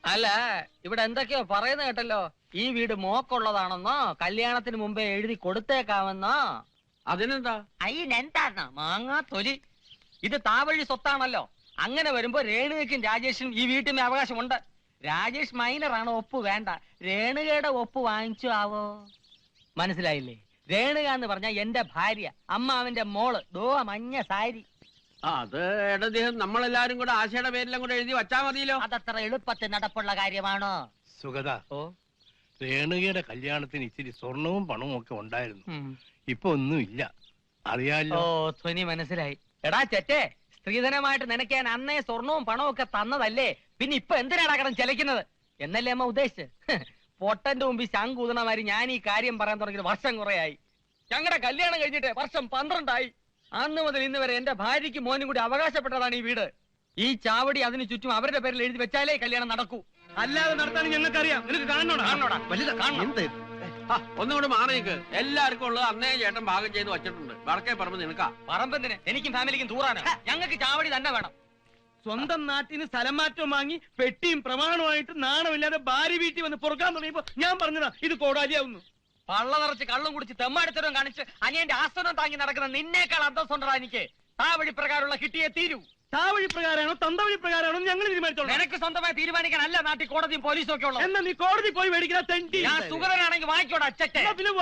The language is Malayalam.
അല്ല, ഇവിടെ എന്തൊക്കെയോ പറയുന്ന കേട്ടല്ലോ. ഈ വീട് മോക്കുള്ളതാണെന്നോ കല്യാണത്തിന് മുമ്പേ എഴുതി കൊടുത്തേക്കാമെന്നോ. അതിനെന്താ? അതിനെന്താ മാങ്ങാ തൊലി. ഇത് താവഴി സ്വത്താണല്ലോ. അങ്ങനെ വരുമ്പോ രേണുകയ്ക്കും രാജേഷിനും ഈ വീട്ടിന് അവകാശമുണ്ട്. രാജേഷ് മൈനറാണ്, ഒപ്പ് വേണ്ട. രേണുകയുടെ ഒപ്പ് വാങ്ങിച്ചു ആവോ? മനസ്സിലായില്ലേ? രേണുക എന്ന് പറഞ്ഞ എന്റെ ഭാര്യ, അമ്മാവന്റെ മോള്. ദോ മഞ്ഞ സാരി. അത് ഇടദ്ദേഹം നമ്മളെല്ലാരും കൂടെ ആശയുടെ പേരിലും കൂടെ എഴുതി വച്ചാ മതിയല്ലോ. അതത്ര എളുപ്പത്തിൽ നടപ്പുള്ള കാര്യമാണോ? സുഗത, ഓ, രേണുകയുടെ കല്യാണത്തിന് ഇച്ചിരി സ്വർണവും പണവും ഒക്കെ ഉണ്ടായിരുന്നു. ഇപ്പൊ ഒന്നുമില്ല, അറിയാലോ. ഓ, ധ്വനി മനസ്സിലായി. എടാ ചെറ്റേ, സ്ത്രീധനമായിട്ട് നിനക്ക് ഞാൻ അന്നേ സ്വർണവും പണവും ഒക്കെ തന്നതല്ലേ, പിന്നെ ഇപ്പൊ എന്തിനാണ് കടം ചെലക്കുന്നത് എന്നല്ലേ അമ്മ ഉദ്ദേശിച്ച്? പൊട്ടന്റെ മുമ്പിൽ ശങ്കൂതണമാരി ഞാൻ ഈ കാര്യം പറയാൻ തുടങ്ങിയത് വർഷം കുറയായി. ഞങ്ങളുടെ കല്യാണം കഴിഞ്ഞിട്ട് വർഷം 12 അന്ന് മുതൽ ഇന്ന് വരെ എന്റെ ഭാര്യയ്ക്ക് മോനും കൂടി അവകാശപ്പെട്ടതാണ് ഈ വീട്. ഈ ചാവടി അതിന് ചുറ്റും അവരുടെ പേരിൽ എഴുതി വെച്ചാലേ കല്യാണം നടക്കൂ. അല്ലാതെ നടത്താൻ ഞങ്ങൾക്കറിയാം. നിനക്ക് കാണണോടാ? ഒന്നുകൂടെ മാറിയേക്ക്. എല്ലാവർക്കും ഉള്ളത് അന്നേ ചേട്ടൻ ഭാഗം ചെയ്ത് വച്ചിട്ടുണ്ട്. വടക്കേ പറമ്പ് നിനക്കാ. പറമ്പെന്തിന്? എനിക്കും ഫാമിലിക്കും ദൂരാണ്. ഞങ്ങൾക്ക് ചാവടി തന്നെ വേണം. സ്വന്തം നാട്ടിന് സ്ഥലം മാറ്റം വാങ്ങി പെട്ടിയും പ്രമാണമായിട്ട് നാണമില്ലാതെ ഭാര്യ വീട്ടിൽ വന്ന് പൊറുക്കാൻ തുടങ്ങിയപ്പോ ഞാൻ പറഞ്ഞതാ ഇത് കോടാലിയാവുന്നു. പള്ള നിറച്ച് കള്ളും കുടിച്ച് തെമ്മാടിത്തരം കാണിച്ച് അനിയന്റെ ആസ്വനം താങ്ങി നടക്കുന്ന നിന്നേക്കാൾ അന്തസ്സുണ്ടാ എനിക്ക്. ആ വഴി പ്രകാരമുള്ള കിട്ടിയേ തീരൂ. താവഴി പ്രകാരമാണോ തന്തവഴി പ്രകാരമാണോ ഞങ്ങൾ തീരുമാനിച്ചോളാം. നിനക്ക് സ്വന്തമായി തീരുമാനിക്കാനല്ല നാട്ടിൽ കോടതിയും പോലീസും ഒക്കെ ഉള്ളത്. എന്നാ നീ കോടതി പോയി മേടിക്കുന്ന തെണ്ടി. ഞാൻ സുഗതനാണെങ്കിൽ വാങ്ങിക്കോടാ അച്ഛട്ടെ. പിന്നെ